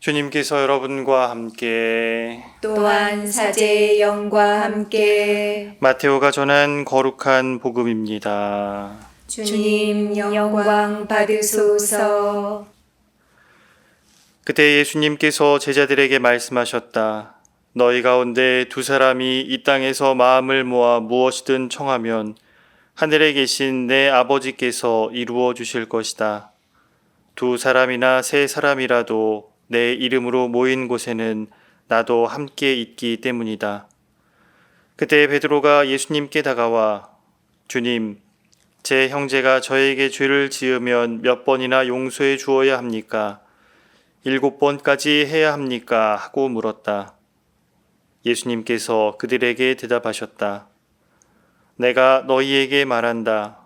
주님께서 여러분과 함께 또한 사제의 영과 함께 마테오가 전한 거룩한 복음입니다. 주님 영광 받으소서. 그때 예수님께서 제자들에게 말씀하셨다. 너희 가운데 두 사람이 이 땅에서 마음을 모아 무엇이든 청하면 하늘에 계신 내 아버지께서 이루어 주실 것이다. 두 사람이나 세 사람이라도 내 이름으로 모인 곳에는 나도 함께 있기 때문이다. 그때 베드로가 예수님께 다가와 주님, 제 형제가 저에게 죄를 지으면 몇 번이나 용서해 주어야 합니까? 7번까지 해야 합니까? 하고 물었다. 예수님께서 그들에게 대답하셨다. 내가 너희에게 말한다.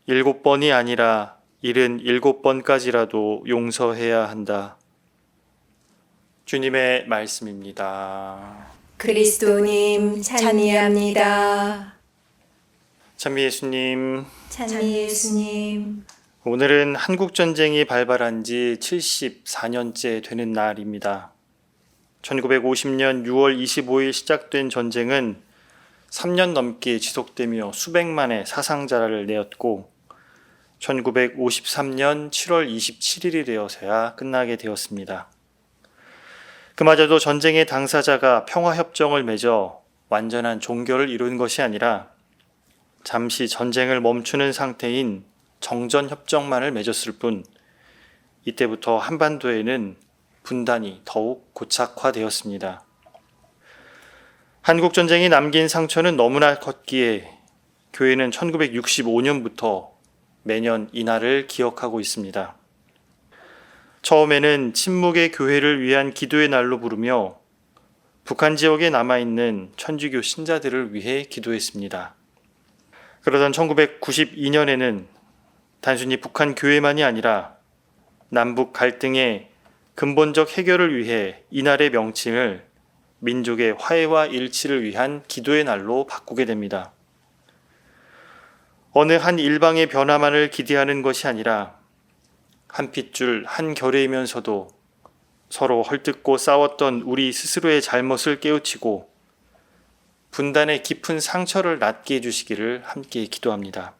7번이 아니라 77번까지라도 용서해야 한다. 주님의 말씀입니다. 그리스도님 찬미합니다. 찬미 예수님, 찬미 예수님. 오늘은 한국전쟁이 발발한 지 74년째 되는 날입니다. 1950년 6월 25일 시작된 전쟁은 3년 넘게 지속되며 수백만의 사상자를 내었고 1953년 7월 27일이 되어서야 끝나게 되었습니다. 그마저도 전쟁의 당사자가 평화협정을 맺어 완전한 종결을 이룬 것이 아니라 잠시 전쟁을 멈추는 상태인 정전협정만을 맺었을 뿐 이때부터 한반도에는 분단이 더욱 고착화되었습니다. 한국전쟁이 남긴 상처는 너무나 컸기에 교회는 1965년부터 매년 이날을 기억하고 있습니다. 처음에는 침묵의 교회를 위한 기도의 날로 부르며 북한 지역에 남아있는 천주교 신자들을 위해 기도했습니다. 그러던 1992년에는 단순히 북한 교회만이 아니라 남북 갈등의 근본적 해결을 위해 이날의 명칭을 민족의 화해와 일치를 위한 기도의 날로 바꾸게 됩니다. 어느 한 일방의 변화만을 기대하는 것이 아니라 한 핏줄 한 결의이면서도 서로 헐뜯고 싸웠던 우리 스스로의 잘못을 깨우치고 분단의 깊은 상처를 낫게 해주시기를 함께 기도합니다.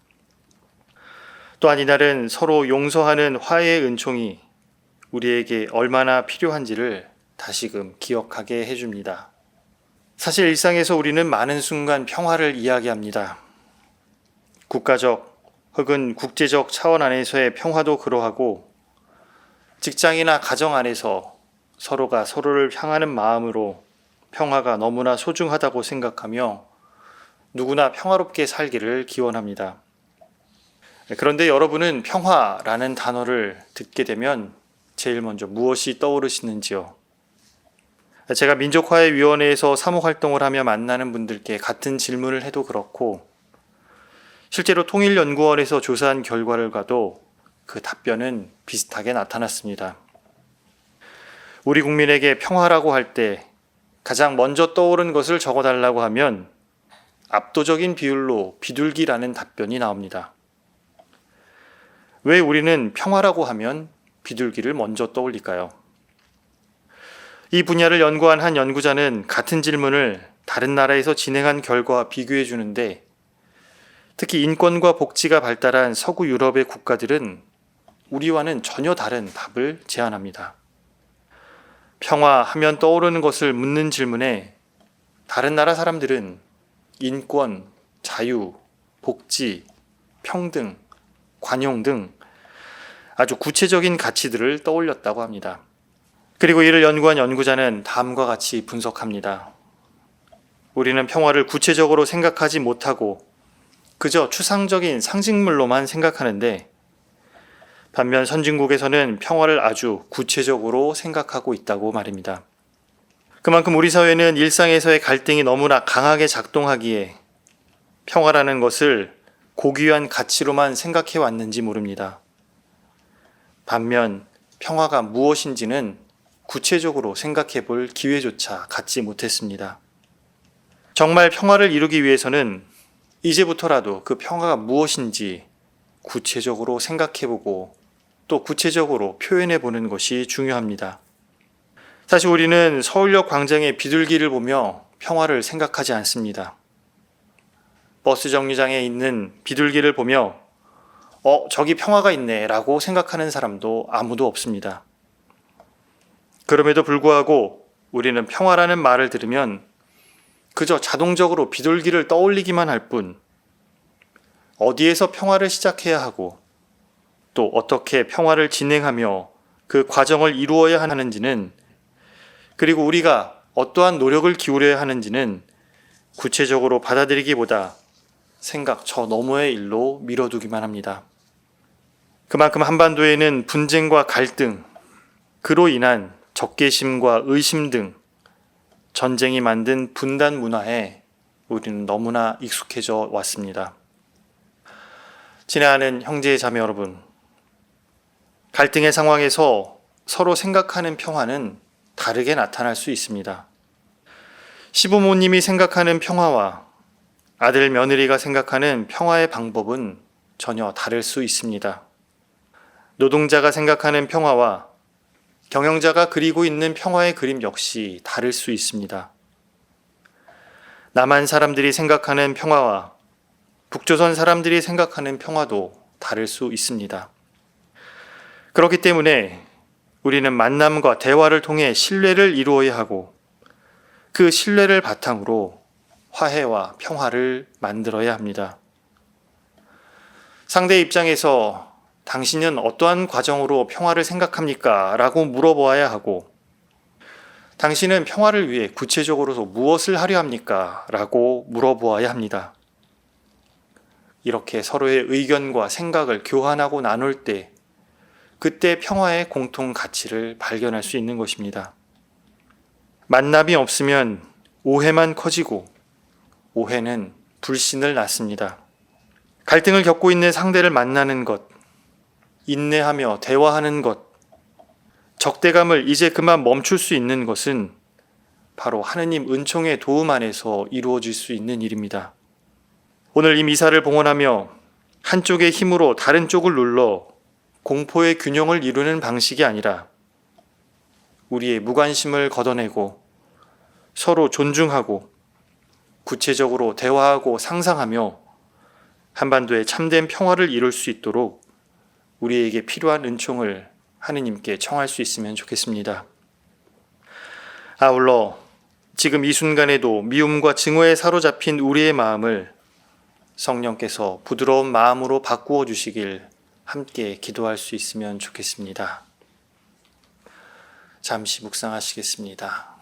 또한 이날은 서로 용서하는 화해의 은총이 우리에게 얼마나 필요한지를 다시금 기억하게 해줍니다. 사실 일상에서 우리는 많은 순간 평화를 이야기합니다. 국가적 혹은 국제적 차원 안에서의 평화도 그러하고 직장이나 가정 안에서 서로가 서로를 향하는 마음으로 평화가 너무나 소중하다고 생각하며 누구나 평화롭게 살기를 기원합니다. 그런데 여러분은 평화라는 단어를 듣게 되면 제일 먼저 무엇이 떠오르시는지요? 제가 민족화해위원회에서 사무활동을 하며 만나는 분들께 같은 질문을 해도 그렇고 실제로 통일연구원에서 조사한 결과를 봐도 그 답변은 비슷하게 나타났습니다. 우리 국민에게 평화라고 할 때 가장 먼저 떠오른 것을 적어달라고 하면 압도적인 비율로 비둘기라는 답변이 나옵니다. 왜 우리는 평화라고 하면 비둘기를 먼저 떠올릴까요? 이 분야를 연구한 한 연구자는 같은 질문을 다른 나라에서 진행한 결과와 비교해 주는데 특히 인권과 복지가 발달한 서구 유럽의 국가들은 우리와는 전혀 다른 답을 제안합니다. 평화하면 떠오르는 것을 묻는 질문에 다른 나라 사람들은 인권, 자유, 복지, 평등, 관용 등 아주 구체적인 가치들을 떠올렸다고 합니다. 그리고 이를 연구한 연구자는 다음과 같이 분석합니다. 우리는 평화를 구체적으로 생각하지 못하고 그저 추상적인 상징물로만 생각하는데 반면 선진국에서는 평화를 아주 구체적으로 생각하고 있다고 말입니다. 그만큼 우리 사회는 일상에서의 갈등이 너무나 강하게 작동하기에 평화라는 것을 고귀한 가치로만 생각해 왔는지 모릅니다. 반면 평화가 무엇인지는 구체적으로 생각해 볼 기회조차 갖지 못했습니다. 정말 평화를 이루기 위해서는 이제부터라도 그 평화가 무엇인지 구체적으로 생각해보고 또 구체적으로 표현해보는 것이 중요합니다. 사실 우리는 서울역 광장의 비둘기를 보며 평화를 생각하지 않습니다. 버스 정류장에 있는 비둘기를 보며 저기 평화가 있네 라고 생각하는 사람도 아무도 없습니다. 그럼에도 불구하고 우리는 평화라는 말을 들으면 그저 자동적으로 비둘기를 떠올리기만 할 뿐, 어디에서 평화를 시작해야 하고 또 어떻게 평화를 진행하며 그 과정을 이루어야 하는지는, 그리고 우리가 어떠한 노력을 기울여야 하는지는 구체적으로 받아들이기보다 생각 저 너머의 일로 미뤄두기만 합니다. 그만큼 한반도에는 분쟁과 갈등, 그로 인한 적개심과 의심 등 전쟁이 만든 분단 문화에 우리는 너무나 익숙해져 왔습니다. 친애하는 형제 자매 여러분, 갈등의 상황에서 서로 생각하는 평화는 다르게 나타날 수 있습니다. 시부모님이 생각하는 평화와 아들 며느리가 생각하는 평화의 방법은 전혀 다를 수 있습니다. 노동자가 생각하는 평화와 경영자가 그리고 있는 평화의 그림 역시 다를 수 있습니다. 남한 사람들이 생각하는 평화와 북조선 사람들이 생각하는 평화도 다를 수 있습니다. 그렇기 때문에 우리는 만남과 대화를 통해 신뢰를 이루어야 하고 그 신뢰를 바탕으로 화해와 평화를 만들어야 합니다. 상대 입장에서 당신은 어떠한 과정으로 평화를 생각합니까? 라고 물어보아야 하고, 당신은 평화를 위해 구체적으로 무엇을 하려 합니까? 라고 물어보아야 합니다. 이렇게 서로의 의견과 생각을 교환하고 나눌 때 그때 평화의 공통 가치를 발견할 수 있는 것입니다. 만남이 없으면 오해만 커지고 오해는 불신을 낳습니다. 갈등을 겪고 있는 상대를 만나는 것, 인내하며 대화하는 것, 적대감을 이제 그만 멈출 수 있는 것은 바로 하느님 은총의 도움 안에서 이루어질 수 있는 일입니다. 오늘 이 미사를 봉헌하며 한쪽의 힘으로 다른 쪽을 눌러 공포의 균형을 이루는 방식이 아니라 우리의 무관심을 걷어내고 서로 존중하고 구체적으로 대화하고 상상하며 한반도의 참된 평화를 이룰 수 있도록 우리에게 필요한 은총을 하느님께 청할 수 있으면 좋겠습니다. 아울러 지금 이 순간에도 미움과 증오에 사로잡힌 우리의 마음을 성령께서 부드러운 마음으로 바꾸어 주시길 함께 기도할 수 있으면 좋겠습니다. 잠시 묵상하시겠습니다.